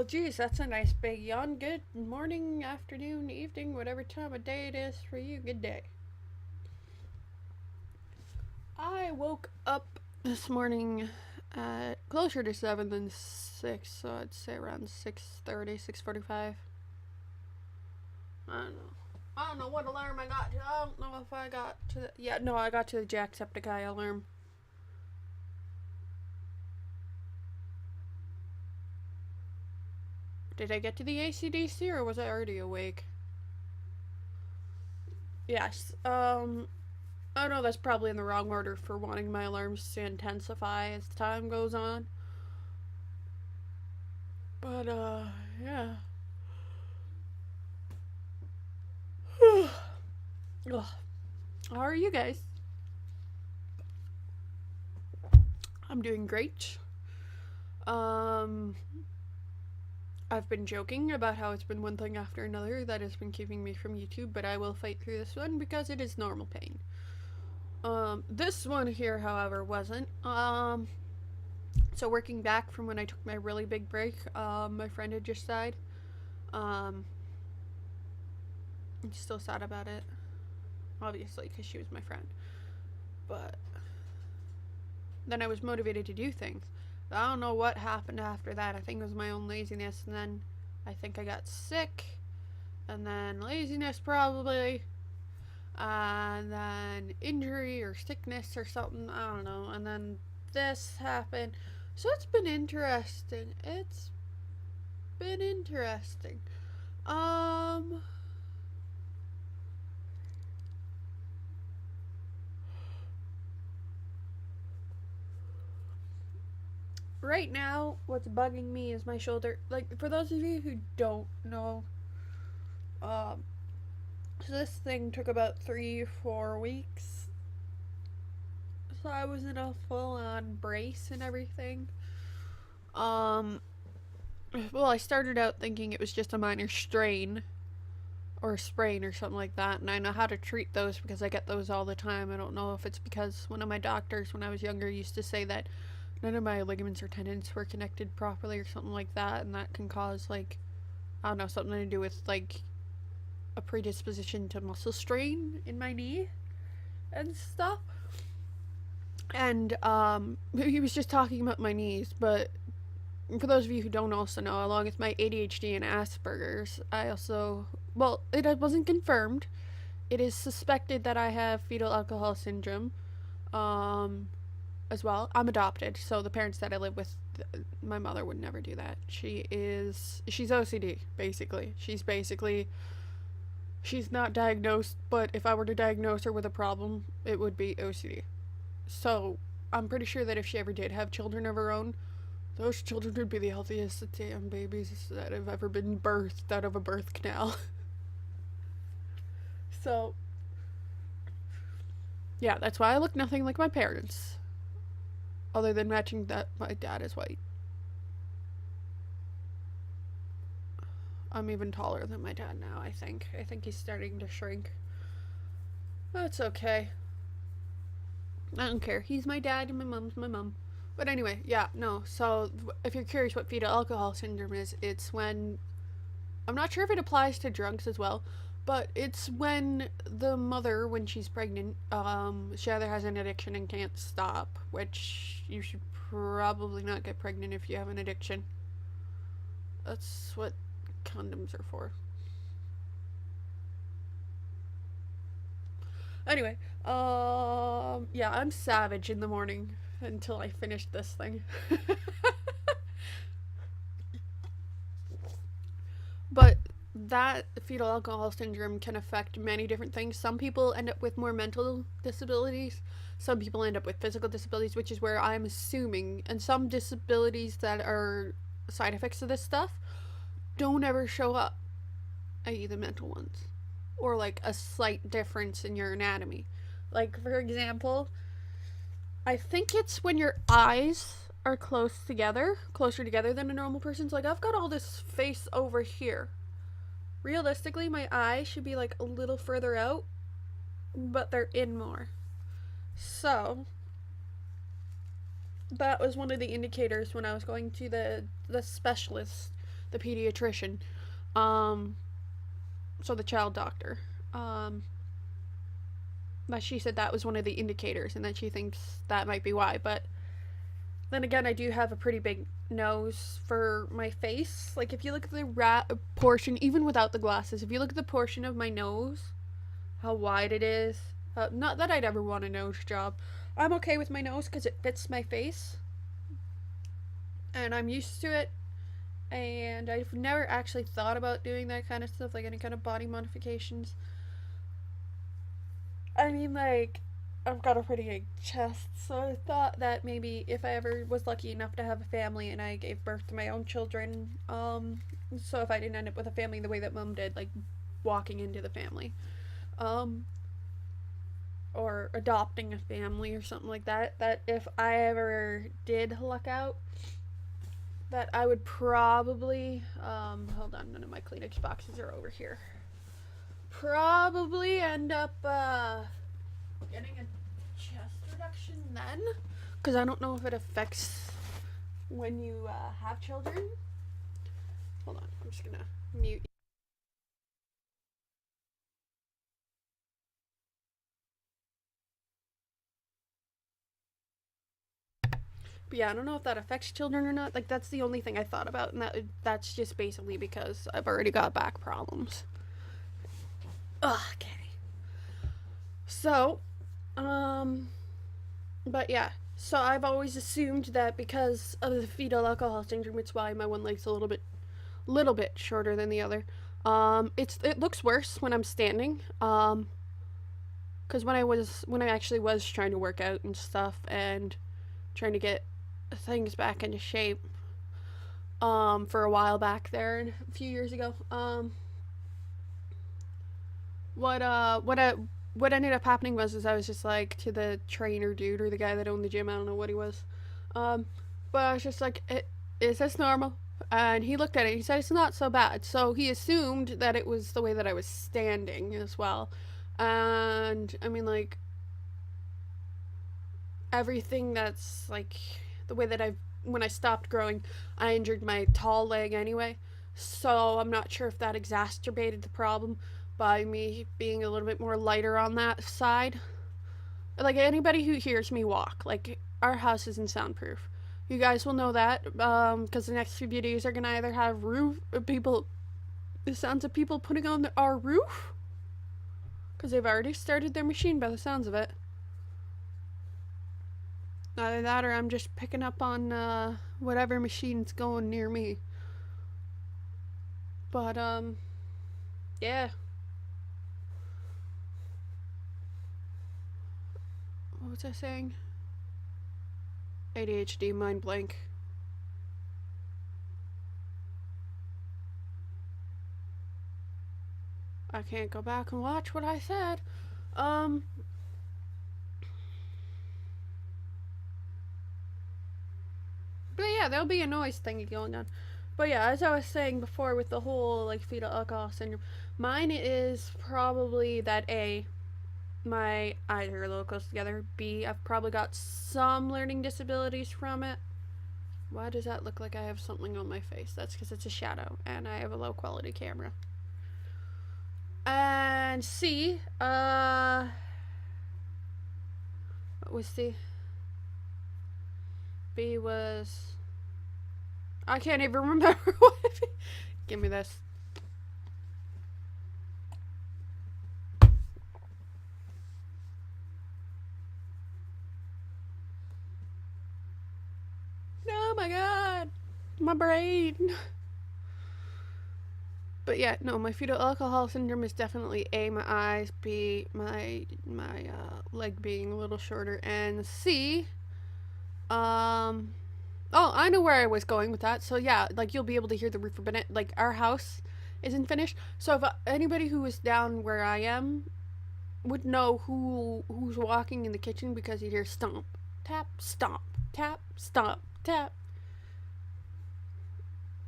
Well, geez, that's a nice big yawn. Good morning, afternoon, evening, whatever time of day it is for you. Good day. I woke up this morning at closer to 7 than 6, so I'd say around 6:30, 6:45. I don't know. I don't know what alarm I got to. I don't know if I got to the. Yeah, no, I got to the Jacksepticeye alarm. Did I get to the ACDC or was I already awake? Yes. Oh no, that's probably in the wrong order for wanting my alarms to intensify as time goes on. But, yeah. Ugh. How are you guys? I'm doing great. Um, I've been joking about how it's been one thing after another that has been keeping me from YouTube, but I will fight through this one because it is normal pain. This one here, however, wasn't. So working back from when I took my really big break, my friend had just died. Um, I'm still sad about it, obviously, because she was my friend. But then I was motivated to do things. I don't know what happened after that. I think it was my own laziness, and then I think I got sick, and then laziness probably, and then injury or sickness or something. I don't know. And then this happened. So it's been interesting. It's been interesting. Um, right now, what's bugging me is my shoulder. Like, for those of you who don't know, um, so this thing took about 3, 4 weeks. So I was in a full on brace and everything. Um, well, I started out thinking it was just a minor strain or a sprain or something like that, and I know how to treat those because I get those all the time. I don't know if it's because one of my doctors when I was younger used to say that none of my ligaments or tendons were connected properly or something like that, and that can cause, like, I don't know, something to do with, like, a predisposition to muscle strain in my knee and stuff. And he was just talking about my knees, but for those of you who don't also know, along with my ADHD and Asperger's, I also, well, it wasn't confirmed. It is suspected that I have fetal alcohol syndrome, um, as well. I'm adopted, so the parents that I live with, my mother would never do that. She's OCD, basically. She's not diagnosed, but if I were to diagnose her with a problem, it would be OCD. So, I'm pretty sure that if she ever did have children of her own, those children would be the healthiest damn babies that have ever been birthed out of a birth canal. So, yeah, that's why I look nothing like my parents. Other than matching that my dad is white. I'm even taller than my dad now, I think. I think he's starting to shrink. That's okay. I don't care. He's my dad and my mom's my mom. But anyway, yeah, no. So if you're curious what fetal alcohol syndrome is, it's when, I'm not sure if it applies to drunks as well, but it's when the mother, when she's pregnant, she either has an addiction and can't stop, which you should probably not get pregnant if you have an addiction. That's what condoms are for. Anyway, yeah, I'm savage in the morning until I finish this thing. But that fetal alcohol syndrome can affect many different things. Some people end up with more mental disabilities. Some people end up with physical disabilities, which is where I'm assuming, and some disabilities that are side effects of this stuff don't ever show up, i.e., the mental ones, or like a slight difference in your anatomy. Like, for example, I think it's when your eyes are closer together than a normal person's. Like, I've got all this face over here. Realistically, my eyes should be like a little further out, but they're in more. So, that was one of the indicators when I was going to the specialist the pediatrician, um, so the child doctor. But she said that was one of the indicators, and that she thinks that might be why. But then again, I do have a pretty big nose for my face. Like, if you look at the portion, even without the glasses, if you look at the portion of my nose, how wide it is. Not that I'd ever want a nose job. I'm okay with my nose because it fits my face, and I'm used to it. And I've never actually thought about doing that kind of stuff, like any kind of body modifications. I mean, like, I've got a pretty big chest, so I thought that maybe if I ever was lucky enough to have a family and I gave birth to my own children, so if I didn't end up with a family the way that mom did, like walking into the family, um, or adopting a family or something like that, that if I ever did luck out, that I would probably, hold on, none of my Kleenex boxes are over here. Probably end up, getting a chest reduction then, because I don't know if it affects when you have children. Hold on, I'm just gonna mute. But yeah, I don't know if that affects children or not. Like, that's the only thing I thought about, and that's just basically because I've already got back problems. Ugh, okay. So, um, but yeah. So I've always assumed that because of the fetal alcohol syndrome, it's why my one leg's a little bit shorter than the other. It looks worse when I'm standing. Because when I actually was trying to work out and stuff and trying to get things back into shape, for a while back there, a few years ago, what uh what uh what ended up happening was I was just like to the trainer dude or the guy that owned the gym. I don't know what he was. Um, but I was just like, "Is this normal?" And he looked at it. He said it's not so bad. So he assumed that it was the way that I was standing as well. And I mean, like, everything that's like the way that when I stopped growing, I injured my tall leg anyway. So I'm not sure if that exacerbated the problem by me being a little bit more lighter on that side. Like, anybody who hears me walk, like, our house isn't soundproof. You guys will know that, because the next few videos are gonna either have the sounds of people putting on our roof, because they've already started their machine by the sounds of it. Either that or I'm just picking up on whatever machine's going near me. But, yeah. What was I saying? ADHD, mind blank. I can't go back and watch what I said. But yeah, there'll be a noise thing going on. But yeah, as I was saying before with the whole like fetal alcohol syndrome, mine is probably that my eyes are a little close together. B, I've probably got some learning disabilities from it. Why does that look like I have something on my face? That's because it's a shadow and I have a low quality camera. And C, what was C? B was, I can't even remember what. Give me this. Oh my god, my brain. But yeah, no, my fetal alcohol syndrome is definitely A, my eyes, B, my leg being a little shorter, and C, oh, I know where I was going with that. So yeah, like, you'll be able to hear the roof of it. Like, our house isn't finished, so if anybody who is down where I am would know who's walking in the kitchen, because you'd hear stomp, tap, stomp, tap, stomp, tap,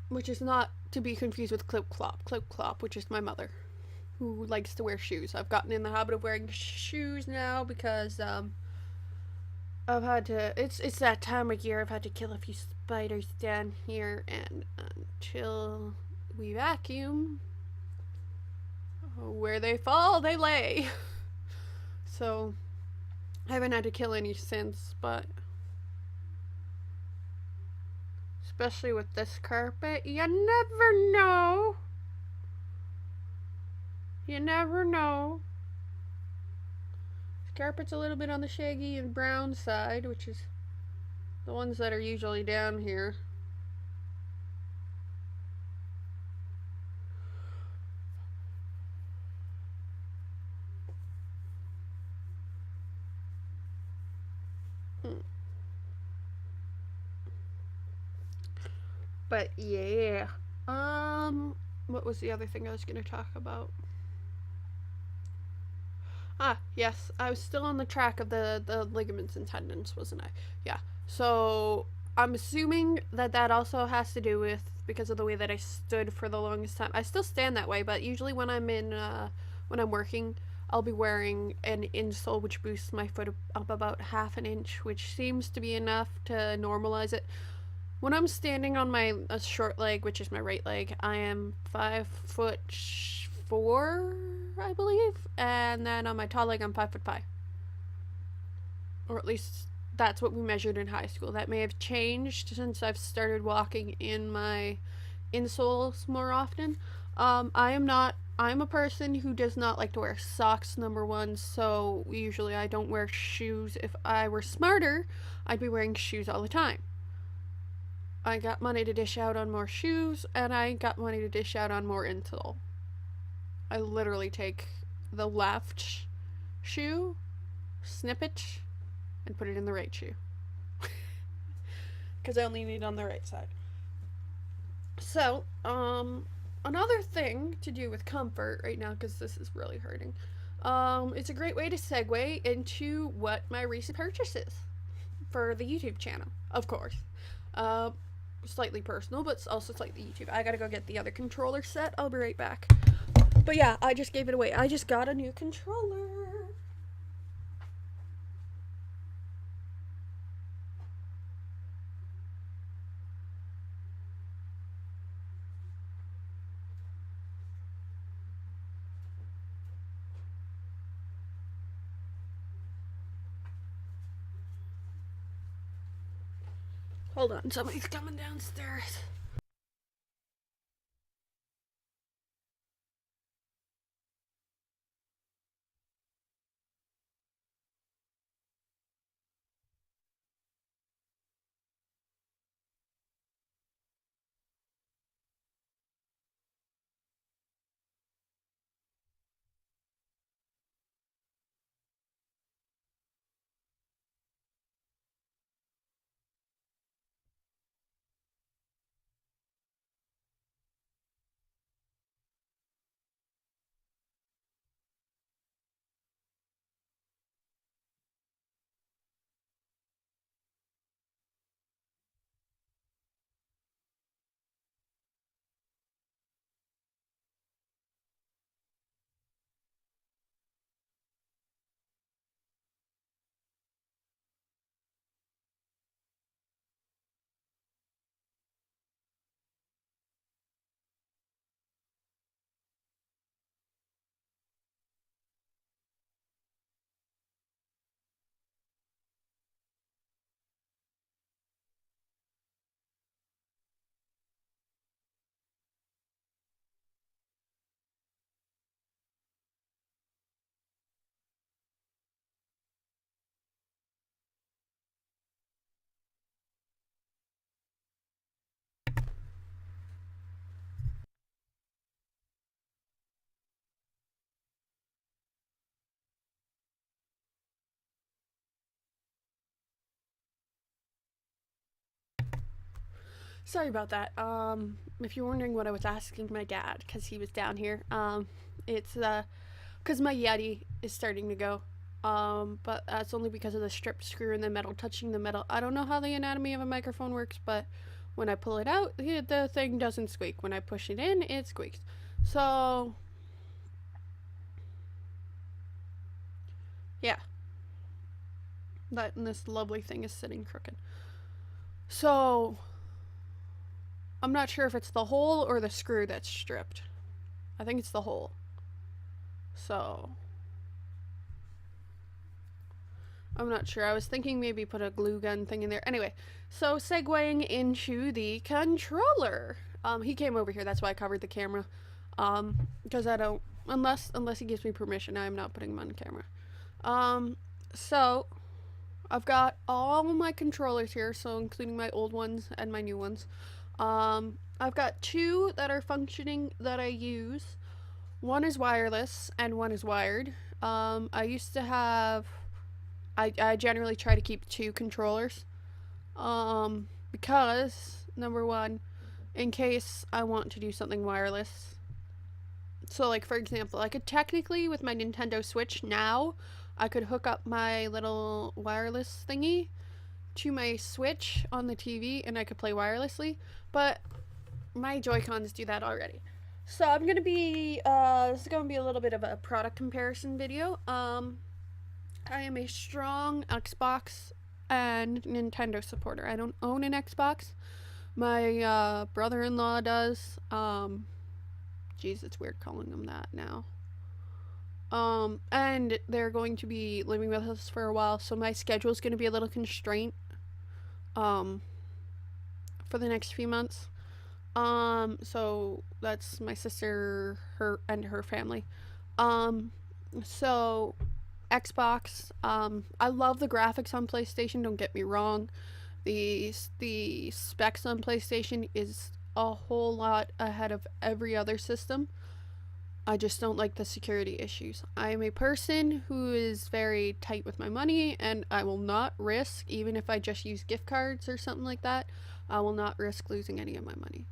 which is not to be confused with clip clop, which is my mother, who likes to wear shoes. I've gotten in the habit of wearing shoes now because I've had to. It's that time of year. I've had to kill a few spiders down here, and until we vacuum. Where they fall, they lay. So I haven't had to kill any since, but especially with this carpet, you never know. You never know. This carpet's a little bit on the shaggy and brown side, which is the ones that are usually down here. But yeah. What was the other thing I was going to talk about? Ah, yes, I was still on the track of the ligaments and tendons, wasn't I? Yeah. So I'm assuming that that also has to do with because of the way that I stood for the longest time. I still stand that way, but usually when I'm working, I'll be wearing an insole which boosts my foot up about half an inch, which seems to be enough to normalize it. When I'm standing on my short leg, which is my right leg, I am 5'4", I believe, and then on my tall leg, I'm 5'5", or at least that's what we measured in high school. That may have changed since I've started walking in my insoles more often. I am not. I'm a person who does not like to wear socks, number one, so usually I don't wear shoes. If I were smarter, I'd be wearing shoes all the time. I got money to dish out on more shoes, and I got money to dish out on more insole. I literally take the left shoe, snip it, and put it in the right shoe. Because I only need it on the right side. So, another thing to do with comfort right now, because this is really hurting, it's a great way to segue into what my recent purchase is for the YouTube channel, of course. Slightly personal, but also slightly YouTube. I gotta go get the other controller set. I'll be right back. But yeah, I just gave it away. I just got a new controller. Hold on, somebody's coming downstairs. Sorry about that. If you're wondering what I was asking my dad, because he was down here, it's because my Yeti is starting to go. But that's only because of the strip screw and the metal touching the metal. I don't know how the anatomy of a microphone works, but when I pull it out, the thing doesn't squeak. When I push it in, it squeaks. So, yeah. That and this lovely thing is sitting crooked. So, I'm not sure if it's the hole or the screw that's stripped. I think it's the hole. So I'm not sure. I was thinking maybe put a glue gun thing in there. Anyway, so segueing into the controller. He came over here. That's why I covered the camera. Because I don't, unless he gives me permission, I'm not putting him on camera. So I've got all my controllers here, so including my old ones and my new ones. I've got two that are functioning that I use. One is wireless and one is wired. I used to have, I generally try to keep two controllers. Because, number one, in case I want to do something wireless. So, like, for example, I could technically, with my Nintendo Switch now, I could hook up my little wireless thingy to my Switch on the TV and I could play wirelessly. But my Joy-Cons do that already. So I'm going to be, this is going to be a little bit of a product comparison video. I am a strong Xbox and Nintendo supporter. I don't own an Xbox. My brother-in-law does. Geez, it's weird calling them that now. And they're going to be living with us for a while, so my schedule is going to be a little constrained, for the next few months. So that's my sister, her, and her family. So Xbox, I love the graphics on PlayStation, don't get me wrong. The specs on PlayStation is a whole lot ahead of every other system. I just don't like the security issues. I am a person who is very tight with my money, and I will not risk, even if I just use gift cards or something like that, I will not risk losing any of my money.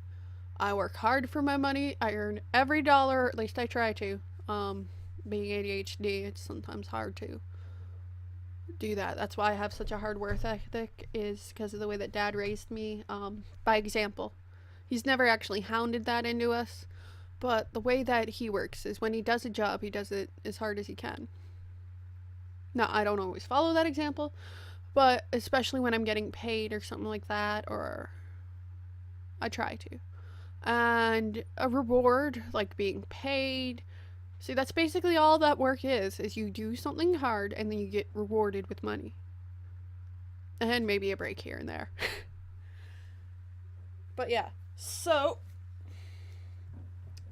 I work hard for my money. I earn every dollar, at least I try to. Being ADHD, it's sometimes hard to do that. That's why I have such a hard work ethic, is because of the way that Dad raised me, by example. He's never actually hounded that into us, but the way that he works is when he does a job, he does it as hard as he can. Now, I don't always follow that example, but especially when I'm getting paid or something like that, or I try to. And a reward, like being paid. See, that's basically all that work is you do something hard and then you get rewarded with money. And maybe a break here and there. But yeah, so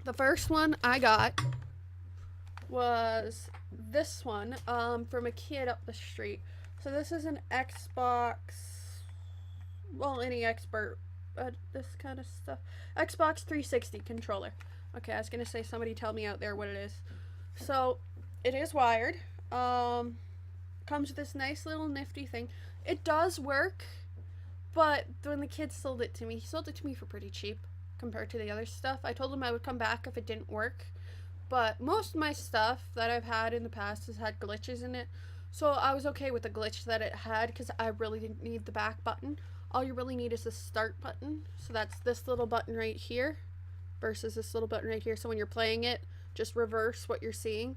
the first one I got was this one, from a kid up the street. So this is an Xbox, well, any expert, this kind of stuff. Xbox 360 controller. Okay, I was gonna say, somebody tell me out there what it is. So, it is wired. Comes with this nice little nifty thing. It does work, but when the kid sold it to me, he sold it to me for pretty cheap compared to the other stuff. I told him I would come back if it didn't work, but most of my stuff that I've had in the past has had glitches in it. So I was okay with the glitch that it had because I really didn't need the back button. All you really need is the start button. So that's this little button right here versus this little button right here. So when you're playing it, just reverse what you're seeing.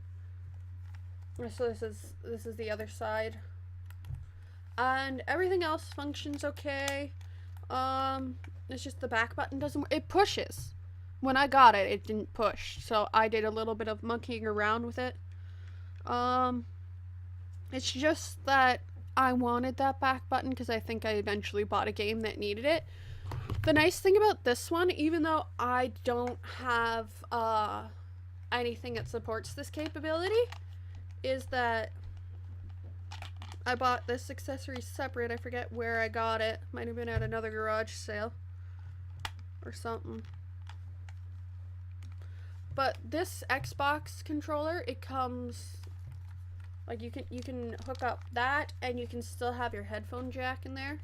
So this is the other side. And everything else functions okay. It's just the back button doesn't work. It pushes. When I got it, it didn't push. So I did a little bit of monkeying around with it. It's just that I wanted that back button because I think I eventually bought a game that needed it. The nice thing about this one, even though I don't have anything that supports this capability, is that I bought this accessory separate. I forget where I got it. Might have been at another garage sale or something. But this Xbox controller, it comes, like, you can hook up that and you can still have your headphone jack in there,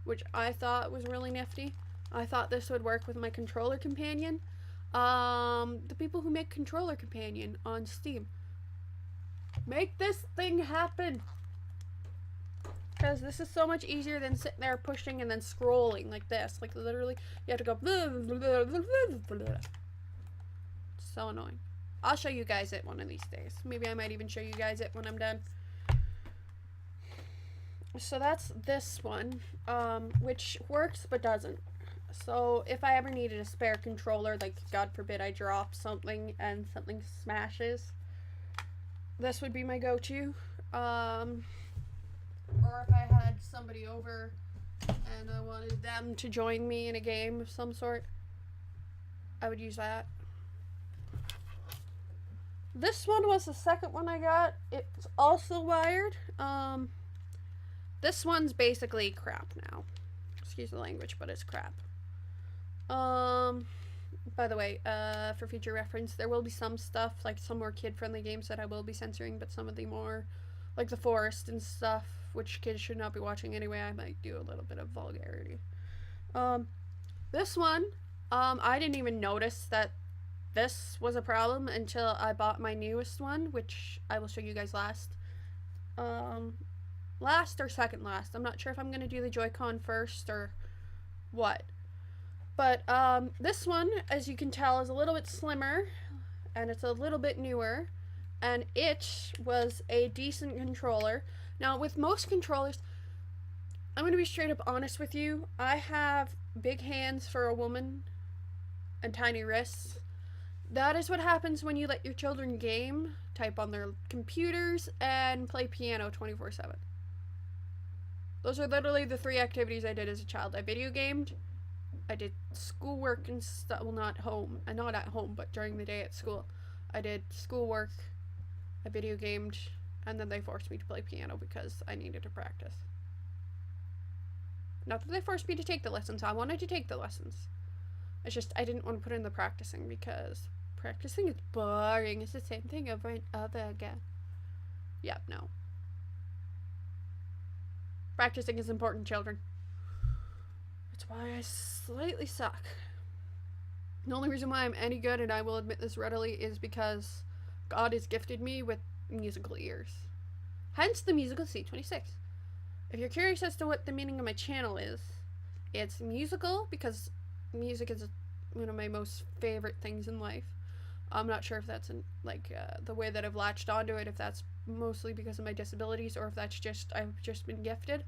which I thought was really nifty. I thought this would work with my controller companion. The people who make controller companion on Steam, make this thing happen, because this is so much easier than sitting there pushing and then scrolling like this. Like, literally, you have to go blah, blah, blah, blah, blah, blah. So annoying. I'll show you guys it one of these days. Maybe I might even show you guys it when I'm done. So that's this one, which works but doesn't. So if I ever needed a spare controller, like God forbid I drop something and something smashes, this would be my go-to. Or if I had somebody over and I wanted them to join me in a game of some sort, I would use that. This one was the second one I got. It's also wired. This one's basically crap now. Excuse the language, but it's crap. By the way, for future reference, there will be some stuff, like some more kid-friendly games that I will be censoring, but some of the more, like The Forest and stuff, which kids should not be watching anyway, I might do a little bit of vulgarity. This one, I didn't even notice that this was a problem until I bought my newest one, which I will show you guys last. Last or second last. I'm not sure if I'm going to do the Joy-Con first or what. But this one, as you can tell, is a little bit slimmer, and it's a little bit newer, and it was a decent controller. Now, with most controllers, I'm going to be straight up honest with you. I have big hands for a woman and tiny wrists. That is what happens when you let your children game, type on their computers, and play piano 24/7. Those are literally the 3 activities I did as a child. I video gamed, I did schoolwork and stuff. Well, not at home, but during the day at school. I did schoolwork, I video gamed, and then they forced me to play piano because I needed to practice. Not that they forced me to take the lessons, I wanted to take the lessons. It's just I didn't want to put in the practicing because practicing is boring. It's the same thing over and over again. Yep, no. Practicing is important, children. That's why I slightly suck. The only reason why I'm any good, and I will admit this readily, is because God has gifted me with musical ears. Hence the musical C26. If you're curious as to what the meaning of my channel is, it's musical because music is one of my most favorite things in life. I'm not sure if that's the way that I've latched onto it, if that's mostly because of my disabilities or if that's just I've just been gifted.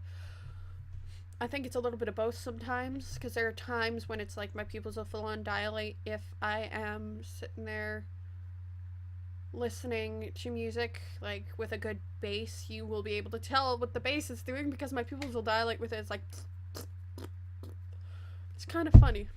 I think it's a little bit of both sometimes, because there are times when it's like my pupils will full on dilate if I am sitting there listening to music, like with a good bass. You will be able to tell what the bass is doing because my pupils will dilate with it. It's like, it's kind of funny.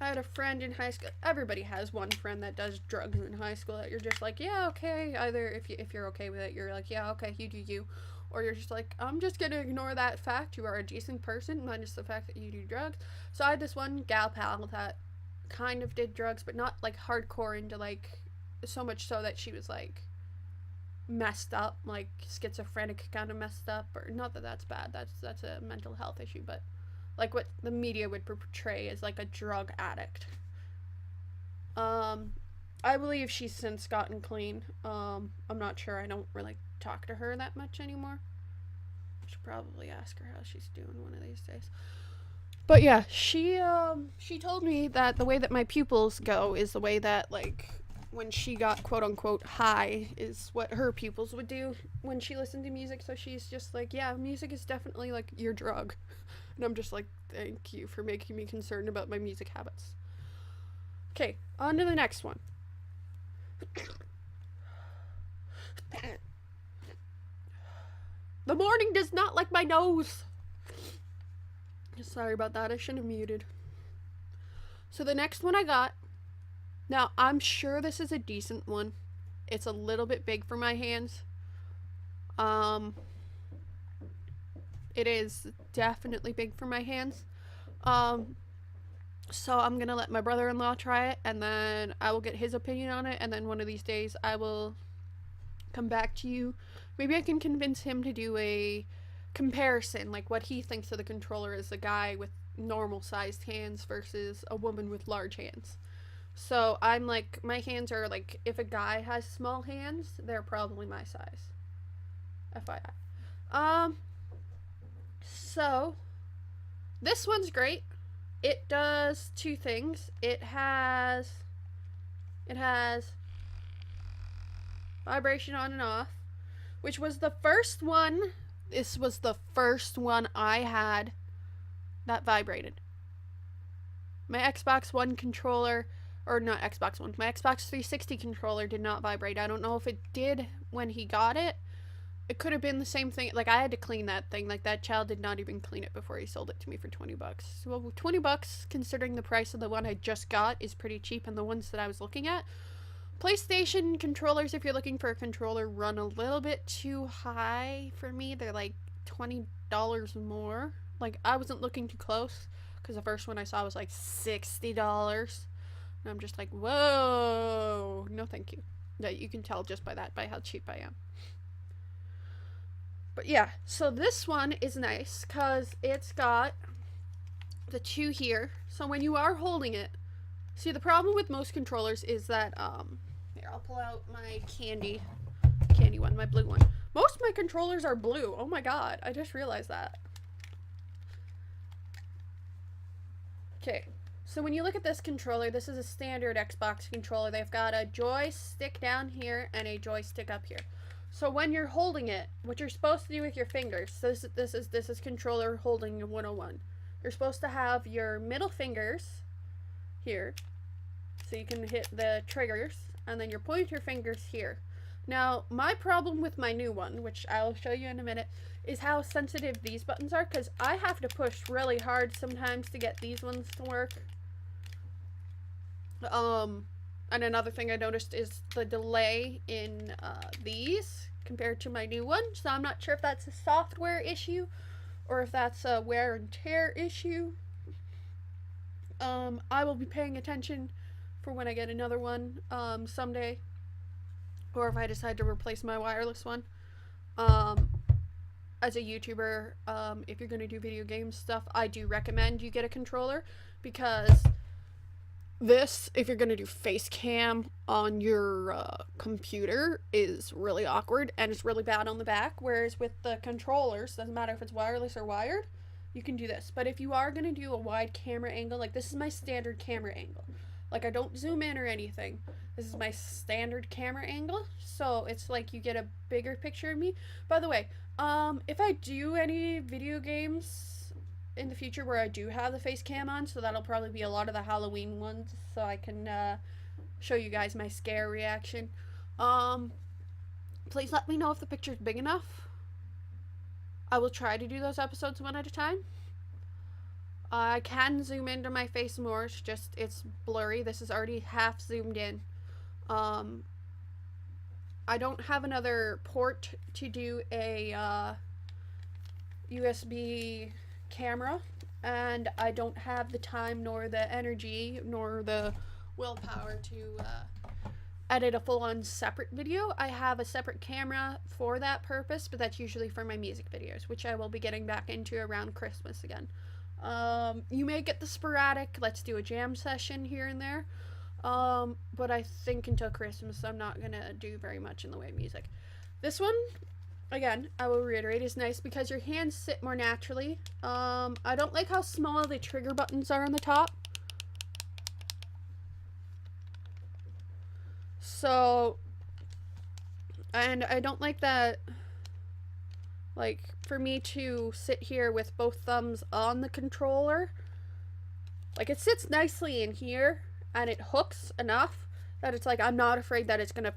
I had a friend in high school. Everybody has one friend that does drugs in high school that you're just like, yeah, okay. Either if you're okay with it, you're like, yeah, okay, you do you. Or you're just like, I'm just gonna ignore that fact. You are a decent person, not just the fact that you do drugs. So I had this one gal pal that kind of did drugs, but not like hardcore into like, so much so that she was like messed up, like schizophrenic kind of messed up. Or not that that's bad. That's a mental health issue, but like what the media would portray as like a drug addict. I believe she's since gotten clean. I'm not sure. I don't really talk to her that much anymore. I should probably ask her how she's doing one of these days. But yeah, she told me that the way that my pupils go is the way that, like, when she got quote unquote high is what her pupils would do when she listened to music. So she's just like, yeah, music is definitely like your drug. And I'm just like, thank you for making me concerned about my music habits. Okay, on to the next one. The morning does not like my nose. Sorry about that, I shouldn't have muted. So the next one I got, now I'm sure this is a decent one. It's a little bit big for my hands. It is definitely big for my hands. So I'm gonna let my brother-in-law try it, and then I will get his opinion on it, and then one of these days I will come back to you. Maybe I can convince him to do a comparison, like what he thinks of the controller as a guy with normal sized hands versus a woman with large hands. So I'm like, my hands are like, if a guy has small hands, they're probably my size. FYI. So this one's great. It does 2 things. It has vibration on and off, which was the first one. This was the first one I had that vibrated. My Xbox One controller, or not Xbox One, my Xbox 360 controller did not vibrate. I don't know if it did when he got it. It could have been the same thing. Like, I had to clean that thing. Like, that child did not even clean it before he sold it to me for $20. Well, $20, considering the price of the one I just got, is pretty cheap, and the ones that I was looking at. PlayStation controllers, if you're looking for a controller, run a little bit too high for me. They're like $20 more. Like, I wasn't looking too close, because the first one I saw was like $60. And I'm just like, whoa, no thank you. That you can tell just by that, by how cheap I am. But yeah, so this one is nice because it's got the two here. So when you are holding it, see, the problem with most controllers is that, here, I'll pull out my candy one, my blue one. Most of my controllers are blue. Oh my god, I just realized that. Okay, so when you look at this controller, this is a standard Xbox controller. They've got a joystick down here and a joystick up here. So when you're holding it, what you're supposed to do with your fingers, this is controller holding 101. You're supposed to have your middle fingers here, so you can hit the triggers, and then your pointer fingers here. Now, my problem with my new one, which I'll show you in a minute, is how sensitive these buttons are, because I have to push really hard sometimes to get these ones to work. And another thing I noticed is the delay in these compared to my new one. So I'm not sure if that's a software issue or if that's a wear and tear issue. I will be paying attention for when I get another one someday. Or if I decide to replace my wireless one. As a YouTuber, if you're going to do video game stuff, I do recommend you get a controller, because this, if you're going to do face cam on your computer, is really awkward and it's really bad on the back. Whereas with the controllers, doesn't matter if it's wireless or wired, you can do this. But if you are going to do a wide camera angle, like this is my standard camera angle. Like, I don't zoom in or anything. This is my standard camera angle. So it's like you get a bigger picture of me. By the way, if I do any video games in the future where I do have the face cam on, so that'll probably be a lot of the Halloween ones, so I can show you guys my scare reaction. Please let me know if the picture's big enough. I will try to do those episodes one at a time. I can zoom into my face more, it's blurry. This is already half zoomed in. I don't have another port to do a USB camera, and I don't have the time nor the energy nor the willpower to edit a full-on separate video. I have a separate camera for that purpose, but that's usually for my music videos, which I will be getting back into around Christmas again. You may get the sporadic, let's do a jam session here and there, but I think until Christmas I'm not gonna do very much in the way of music. This one, again, I will reiterate, is nice because your hands sit more naturally. I don't like how small the trigger buttons are on the top. So, and I don't like that, like, for me to sit here with both thumbs on the controller. Like, it sits nicely in here, and it hooks enough that it's like, I'm not afraid that it's gonna,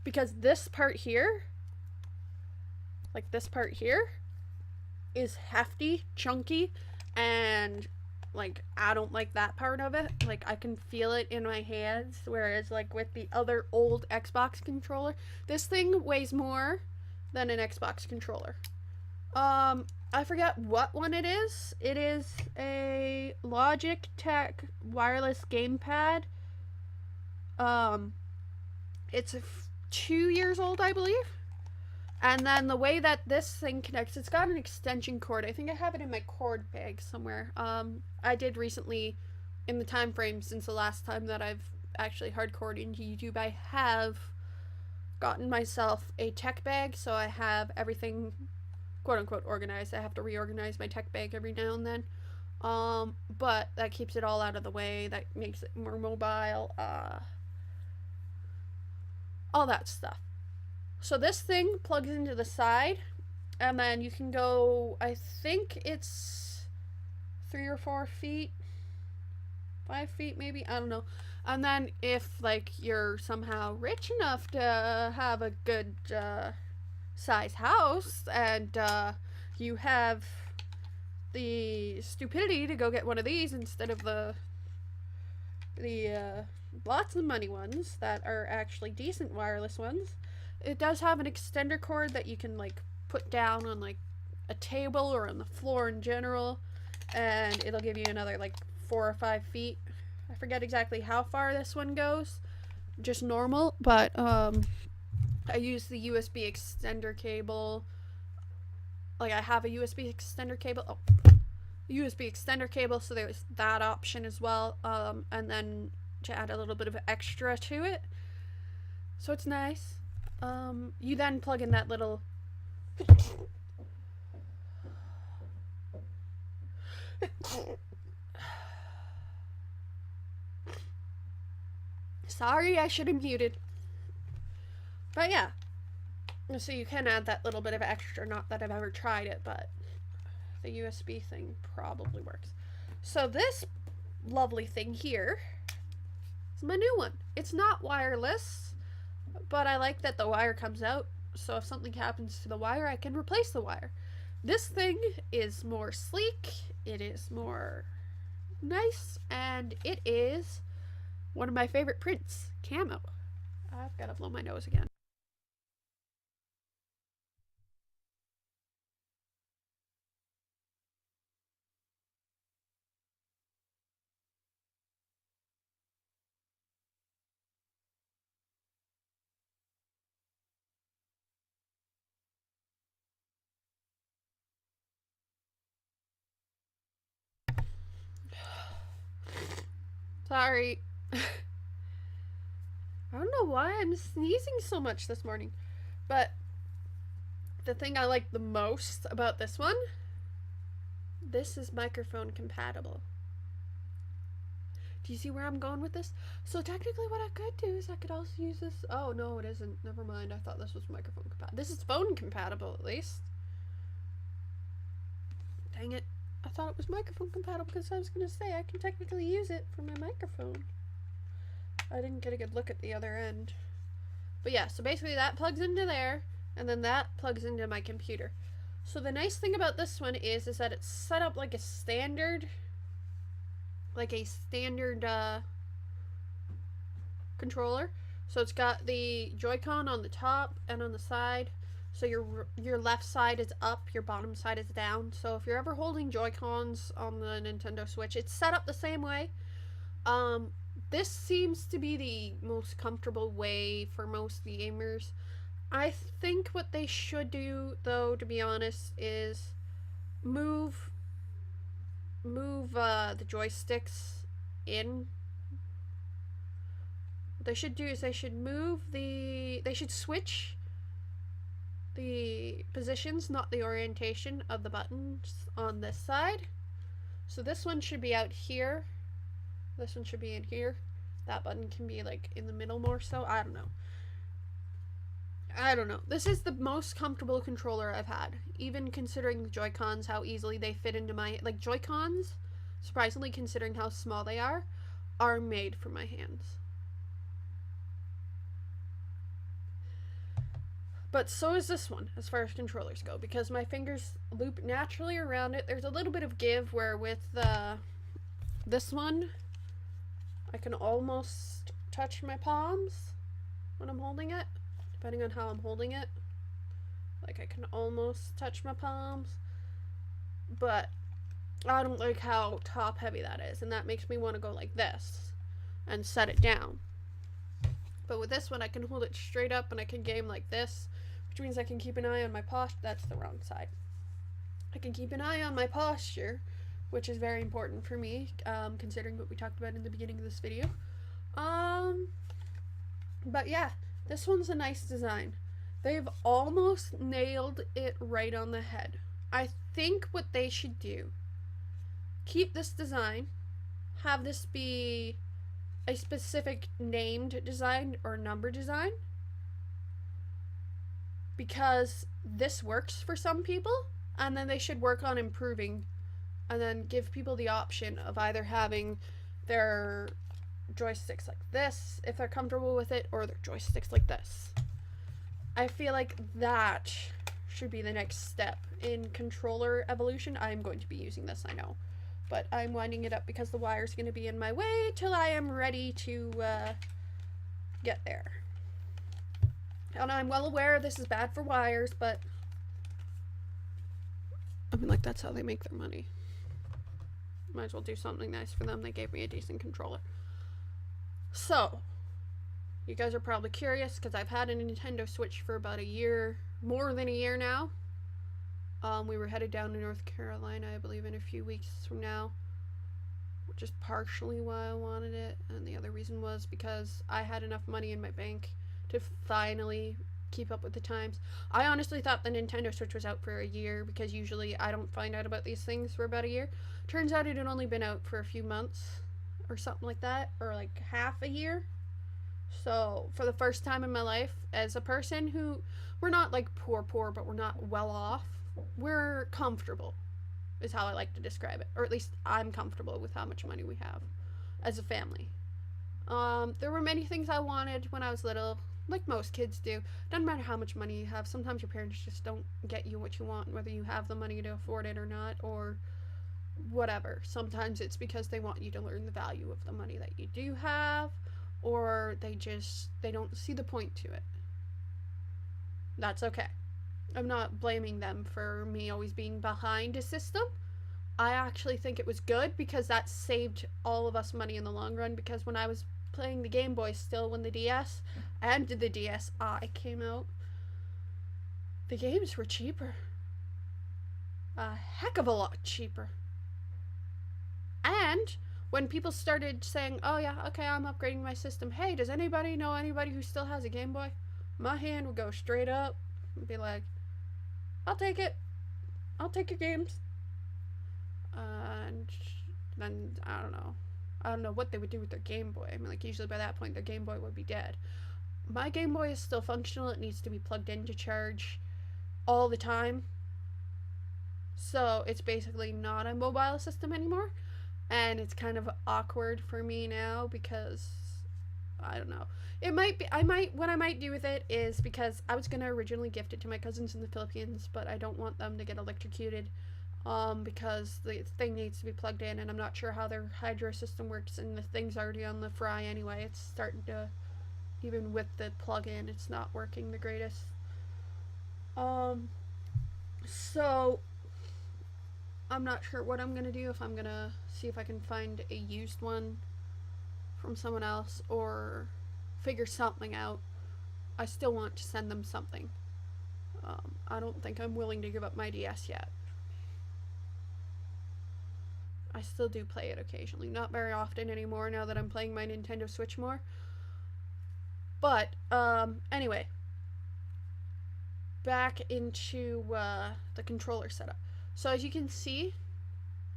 because this part here, like this part here, is hefty, chunky, and like, I don't like that part of it. Like, I can feel it in my hands, whereas like with the other old Xbox controller, this thing weighs more than an Xbox controller. I forget what one it is. It is a Logitech wireless gamepad. It's 2 years old, I believe. And then the way that this thing connects, it's got an extension cord. I think I have it in my cord bag somewhere. I did recently, in the time frame since the last time that I've actually hardcored into YouTube, I have gotten myself a tech bag, so I have everything quote-unquote organized. I have to reorganize my tech bag every now and then. But that keeps it all out of the way. That makes it more mobile. All that stuff. So this thing plugs into the side, and then you can go, I think it's 3 or 4 feet, 5 feet maybe, I don't know. And then if like you're somehow rich enough to have a good size house and you have the stupidity to go get one of these instead of the lots of money ones that are actually decent wireless ones, it does have an extender cord that you can like put down on like a table or on the floor in general, and it'll give you another like 4 or 5 feet. I forget exactly how far this one goes, just normal, but I use the USB extender cable. Like I have a USB extender cable. Oh, USB extender cable, so there's that option as well. And then to add a little bit of extra to it, so it's nice. You then plug in that little sorry, I should have muted. But yeah, so you can add that little bit of extra. Not that I've ever tried it, but the USB thing probably works. So this lovely thing here is my new one. It's not wireless, but I like that the wire comes out, so if something happens to the wire, I can replace the wire. This thing is more sleek, it is more nice, and it is one of my favorite prints, camo. I've got to blow my nose again. Sorry. I don't know why I'm sneezing so much this morning, but the thing I like the most about this one, this is microphone compatible. Do you see where I'm going with this? So technically what I could do is I could also use this. Oh no, it isn't. Never mind. I thought this was microphone compatible. This is phone compatible at least. Dang it. I thought it was microphone compatible because I was going to say I can technically use it for my microphone. I didn't get a good look at the other end. But yeah, so basically that plugs into there, and then that plugs into my computer. So the nice thing about this one is that it's set up like a standard controller. So it's got the Joy-Con on the top and on the side. So your left side is up, your bottom side is down. So if you're ever holding Joy-Cons on the Nintendo Switch, it's set up the same way. This seems to be the most comfortable way for most gamers. I think what they should do, though, to be honest, is move the joysticks in. What they should do is they should switch the positions, not the orientation of the buttons on this side. So this one should be out here. This one should be in here. That button can be like in the middle more so. I don't know. This is the most comfortable controller I've had. Even considering the Joy-Cons, how easily they fit into my... Like, Joy-Cons, surprisingly considering how small they are made for my hands. But so is this one, as far as controllers go, because my fingers loop naturally around it. There's a little bit of give where with this one, I can almost touch my palms when I'm holding it, depending on how I'm holding it. Like, I can almost touch my palms, but I don't like how top heavy that is, and that makes me want to go like this and set it down. But with this one, I can hold it straight up and I can game like this, which means I can keep an eye on my posture. That's the wrong side. I can keep an eye on my posture, which is very important for me, considering what we talked about in the beginning of this video. But yeah, this one's a nice design. They've almost nailed it right on the head. I think what they should do, keep this design, have this be a specific named design or number design, because this works for some people, and then they should work on improving and then give people the option of either having their joysticks like this if they're comfortable with it, or their joysticks like this. I feel like that should be the next step in controller evolution. I'm going to be using this, I know, but I'm winding it up because the wire's going to be in my way till I am ready to get there. And I'm well aware this is bad for wires, but I mean, like, that's how they make their money. Might as well do something nice for them. They gave me a decent controller. So, you guys are probably curious because I've had a Nintendo Switch for about a year, more than a year now. We were headed down to North Carolina, I believe, in a few weeks from now, which is partially why I wanted it. And the other reason was because I had enough money in my bank to finally keep up with the times. I honestly thought the Nintendo Switch was out for a year because usually I don't find out about these things for about a year. Turns out it had only been out for a few months or something like that, or like half a year. So, for the first time in my life, as a person who, we're not like poor, but we're not well off, we're comfortable, is how I like to describe it. Or at least I'm comfortable with how much money we have as a family. There were many things I wanted when I was little, like most kids do. Doesn't matter how much money you have. Sometimes your parents just don't get you what you want, whether you have the money to afford it or not, or whatever. Sometimes it's because they want you to learn the value of the money that you do have, or they don't see the point to it. That's okay. I'm not blaming them for me always being behind a system. I actually think it was good because that saved all of us money in the long run, because when I was playing the Game Boy still, when the DS and the DSi came out, the games were cheaper. A heck of a lot cheaper. And when people started saying, oh yeah, okay, I'm upgrading my system, hey, does anybody know anybody who still has a Game Boy? My hand would go straight up and be like, I'll take it. I'll take your games. And then, I don't know what they would do with their Game Boy. I mean, like, usually by that point, their Game Boy would be dead. My Game Boy is still functional. It needs to be plugged in to charge all the time. So, it's basically not a mobile system anymore. And it's kind of awkward for me now because, I don't know. It might be, what I might do with it is, because I was going to originally gift it to my cousins in the Philippines, but I don't want them to get electrocuted. Because the thing needs to be plugged in, and I'm not sure how their hydro system works, and the thing's already on the fry anyway. It's starting to, even with the plug-in, it's not working the greatest. So I'm not sure what I'm gonna do, if I'm gonna see if I can find a used one from someone else, or figure something out. I still want to send them something. I don't think I'm willing to give up my DS yet. I still do play it occasionally. Not very often anymore now that I'm playing my Nintendo Switch more. But, anyway. Back into the controller setup. So as you can see,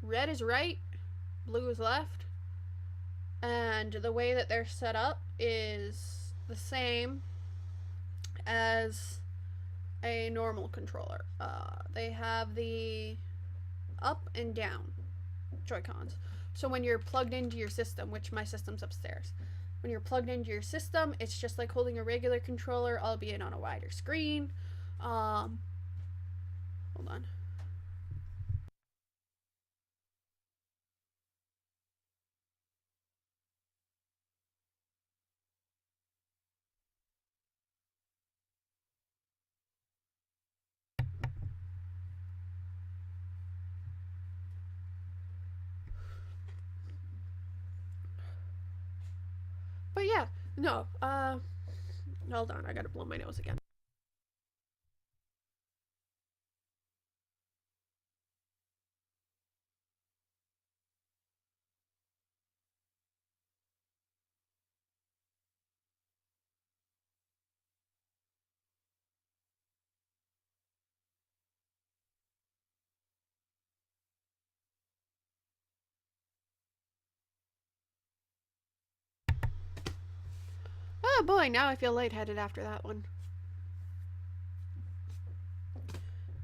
red is right, blue is left. And the way that they're set up is the same as a normal controller. They have the up and down Joy-Cons. So when you're plugged into your system, which my system's upstairs, when you're plugged into your system, it's just like holding a regular controller, albeit on a wider screen. Hold on. But yeah, no, hold on, I gotta blow my nose again. Oh boy, now I feel lightheaded after that one.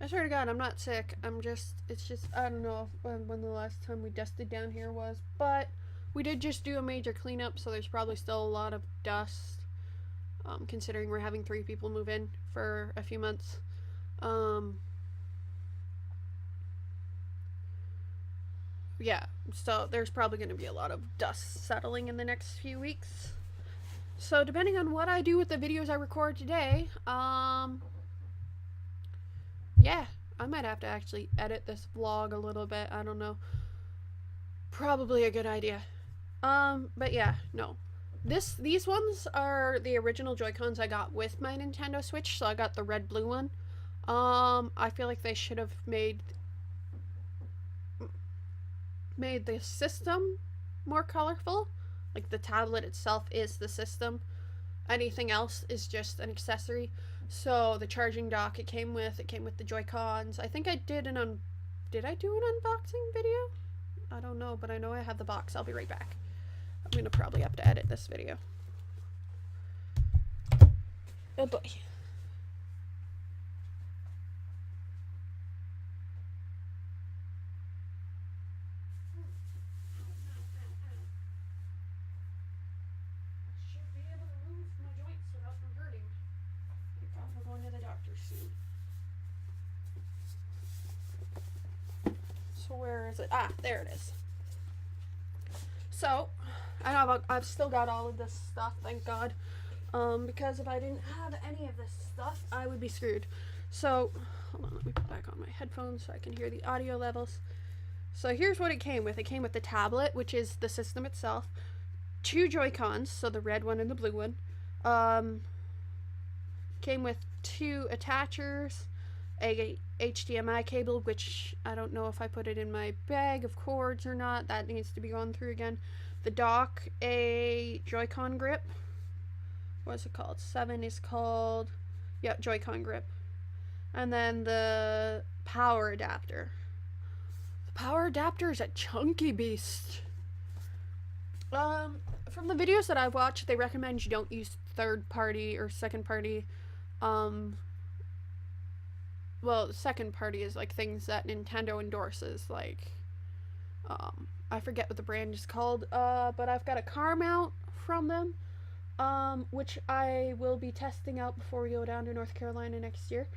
I swear to God, I'm not sick. It's just, I don't know when the last time we dusted down here was. But we did just do a major cleanup, so there's probably still a lot of dust, considering we're having 3 people move in for a few months. Yeah, so there's probably going to be a lot of dust settling in the next few weeks. So depending on what I do with the videos I record today, yeah, I might have to actually edit this vlog a little bit. I don't know. Probably a good idea. But yeah, no. These ones are the original Joy-Cons I got with my Nintendo Switch, so I got the red blue one. I feel like they should have made the system more colorful. Like the tablet itself is the system. Anything else is just an accessory. So the charging dock it came with the Joy-Cons. I think I did did I do an unboxing video? I don't know, but I know I have the box. I'll be right back. I'm gonna probably have to edit this video. Oh boy. So where is it? Ah, there it is. So, I know I've still got all of this stuff, thank God. Because if I didn't have any of this stuff, I would be screwed. So, hold on, let me put back on my headphones so I can hear the audio levels. So here's what it came with. It came with the tablet, which is the system itself. 2 Joy-Cons, so the red one and the blue one. Came with 2 attachers, a HDMI cable, which I don't know if I put it in my bag of cords or not. That needs to be gone through again. The dock, a Joy-Con grip. What's it called? 7 is called, yeah, Joy-Con grip. And then the power adapter. The power adapter is a chunky beast. From the videos that I've watched, they recommend you don't use third-party or second-party, well, second party is like things that Nintendo endorses, like, I forget what the brand is called, but I've got a car mount from them, which I will be testing out before we go down to North Carolina next year.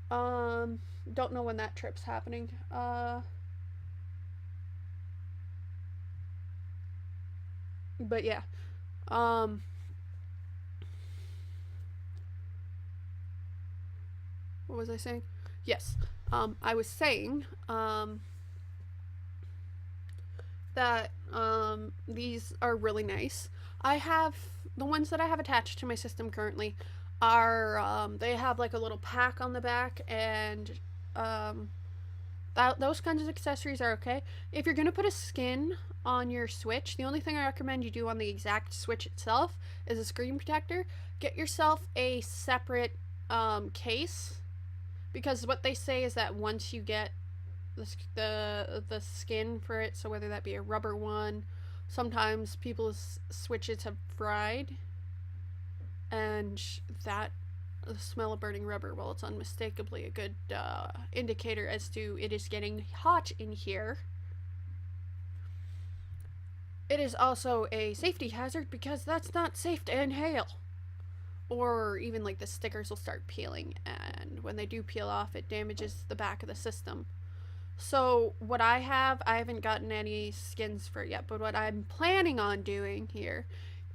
Don't know when that trip's happening. But yeah, what was I saying? Yes, I was saying, that, these are really nice. I have, the ones that I have attached to my system currently are, they have like a little pack on the back, and, those kinds of accessories are okay. If you're gonna put a skin on your Switch, the only thing I recommend you do on the exact Switch itself is a screen protector. Get yourself a separate, case, because what they say is that once you get the skin for it, so whether that be a rubber one, sometimes people's Switches have fried, and that the smell of burning rubber, well, it's unmistakably a good indicator as to it is getting hot in here. It is also a safety hazard because that's not safe to inhale. Or even like the stickers will start peeling, and when they do peel off, it damages the back of the system. So what I haven't gotten any skins for it yet, but what I'm planning on doing here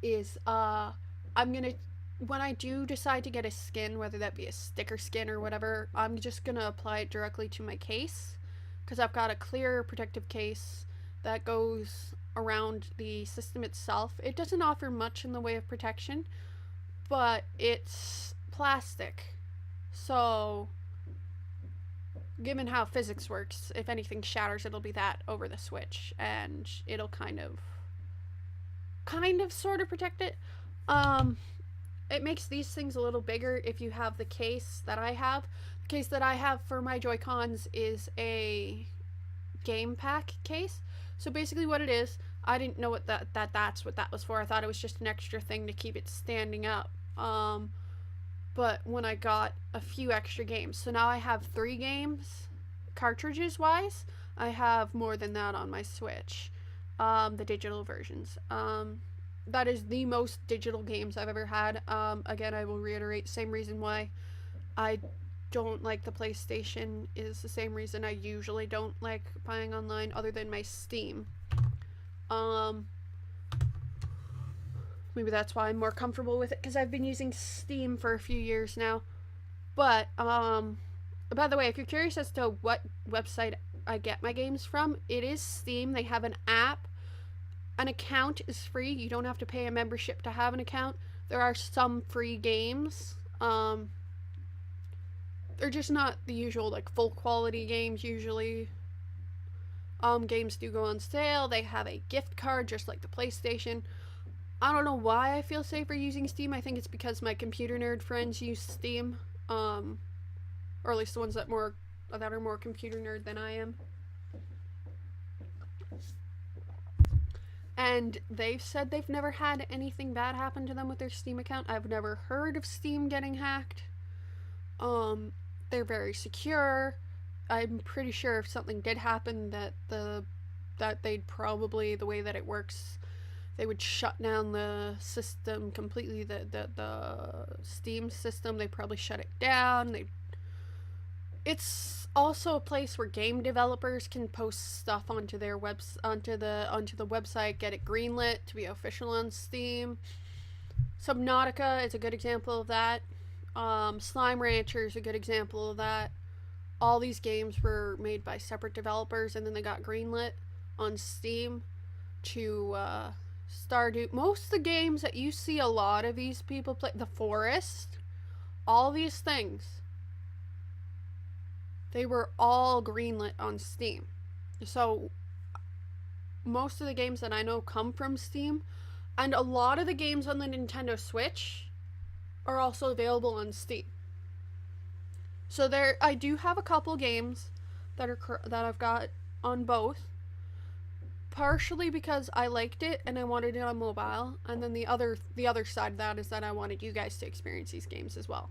is I'm gonna, when I do decide to get a skin, whether that be a sticker skin or whatever, I'm just gonna apply it directly to my case, because I've got a clear protective case that goes around the system itself. It doesn't offer much in the way of protection, but it's plastic, so given how physics works, if anything shatters, it'll be that over the Switch, and it'll kind of sort of protect it. It makes these things a little bigger if you have the case that I have. The case that I have for my Joy-Cons is a game pack case. So basically what it is, I didn't know what that's what that was for. I thought it was just an extra thing to keep it standing up. but when I got a few extra games. So now I have 3 games, cartridges wise. I have more than that on my Switch, the digital versions. That is the most digital games I've ever had. Again, I will reiterate, same reason why I don't like the PlayStation is the same reason I usually don't like buying online, other than my Steam. Um, Maybe that's why I'm more comfortable with it, because I've been using Steam for a few years now. But by the way, if you're curious as to what website I get my games from, it is Steam. They have an app. An account is free. You don't have to pay a membership to have an account. There are some free games. They're just not the usual like full quality games usually. Games do go on sale. They have a gift card just like the PlayStation. I don't know why I feel safer using Steam. I think it's because my computer nerd friends use Steam. Or at least the ones that are more computer nerd than I am. And they've said they've never had anything bad happen to them with their Steam account. I've never heard of Steam getting hacked. They're very secure. I'm pretty sure if something did happen that they'd probably, the way that it works, they would shut down the system completely, the Steam system. They'd probably shut it down. It's also a place where game developers can post stuff onto their onto the website, get it greenlit to be official on Steam. Subnautica is a good example of that. Slime Rancher is a good example of that. All these games were made by separate developers, and then they got greenlit on Steam to Stardew. Most of the games that you see a lot of these people play, The Forest, all these things, they were all greenlit on Steam. So most of the games that I know come from Steam, and a lot of the games on the Nintendo Switch are also available on Steam. So I do have a couple games that I've got on both. Partially because I liked it and I wanted it on mobile, and then the other side of that is that I wanted you guys to experience these games as well.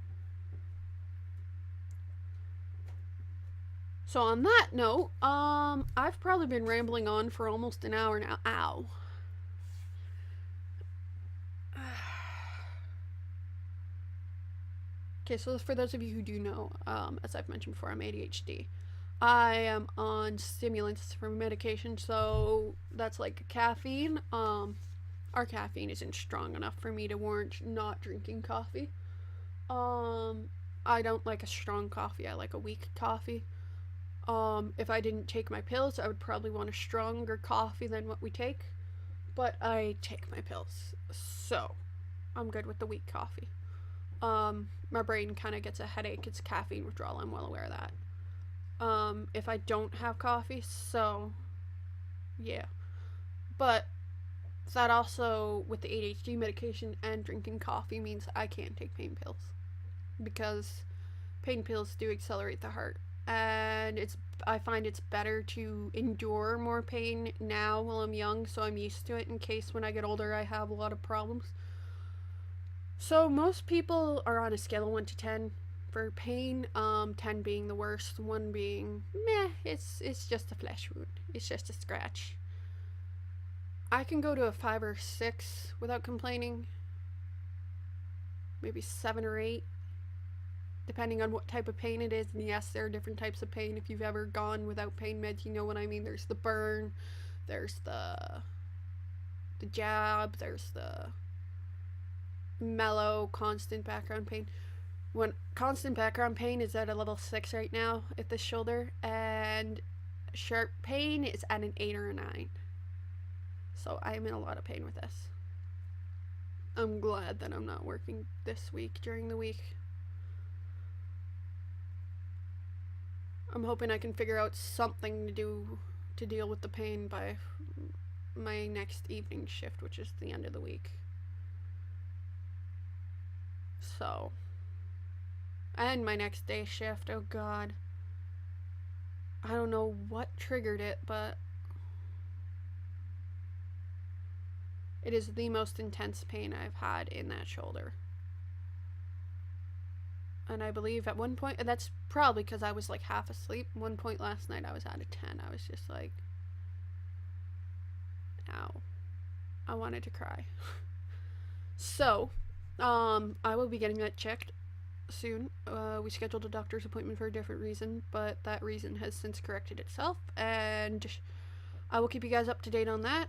So on that note, I've probably been rambling on for almost an hour now. Ow. Okay, so for those of you who do know, as I've mentioned before, I'm ADHD. I am on stimulants for medication, so that's like caffeine. Our caffeine isn't strong enough for me to warrant not drinking coffee. I don't like a strong coffee. I like a weak coffee. If I didn't take my pills, I would probably want a stronger coffee than what we take. But I take my pills, so I'm good with the weak coffee. My brain kind of gets a headache. It's caffeine withdrawal. I'm well aware of that. If I don't have coffee, so yeah. But that also, with the ADHD medication and drinking coffee, means I can't take pain pills, because pain pills do accelerate the heart, and I find it's better to endure more pain now while I'm young, so I'm used to it in case when I get older I have a lot of problems. So most people are on a scale of 1 to 10 for pain, 10 being the worst, 1 being meh, it's just a flesh wound, it's just a scratch. I can go to a 5 or 6 without complaining, maybe 7 or 8, depending on what type of pain it is. And yes, there are different types of pain. If you've ever gone without pain meds, you know what I mean. There's the burn, there's the jab, there's the mellow constant background pain. When constant background pain is at a level 6 right now at the shoulder, and sharp pain is at an 8 or a 9. So I'm in a lot of pain with this. I'm glad that I'm not working this week during the week. I'm hoping I can figure out something to do to deal with the pain by my next evening shift, which is the end of the week. So, and my next day shift, oh god. I don't know what triggered it, but it is the most intense pain I've had in that shoulder. And I believe at one point, and that's probably because I was like half asleep. One point last night I was at a 10. I was just like, ow. I wanted to cry. So, I will be getting that checked soon. We scheduled a doctor's appointment for a different reason, but that reason has since corrected itself, and I will keep you guys up to date on that.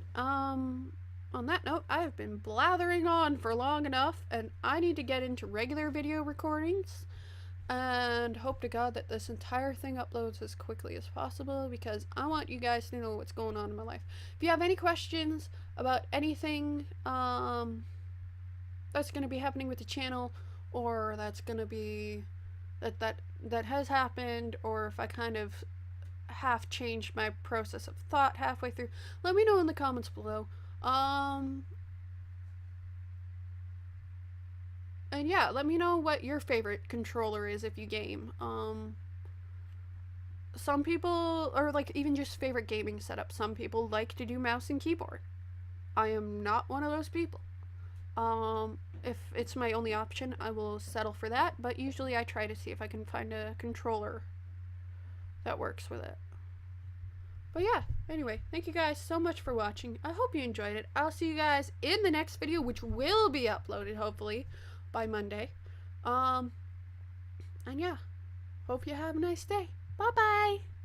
On that note, I have been blathering on for long enough, and I need to get into regular video recordings, and hope to God that this entire thing uploads as quickly as possible, because I want you guys to know what's going on in my life. If you have any questions about anything, that's going to be happening with the channel, or that's going to be that has happened, or if I kind of half changed my process of thought halfway through, let me know in the comments below. And yeah, let me know what your favorite controller is if you game. Some people, or like even just favorite gaming setup, some people like to do mouse and keyboard. I am not one of those people. If it's my only option, I will settle for that, but usually I try to see if I can find a controller that works with it. But yeah, anyway, thank you guys so much for watching. I hope you enjoyed it. I'll see you guys in the next video, which will be uploaded, hopefully, by Monday. And yeah, hope you have a nice day. Bye-bye!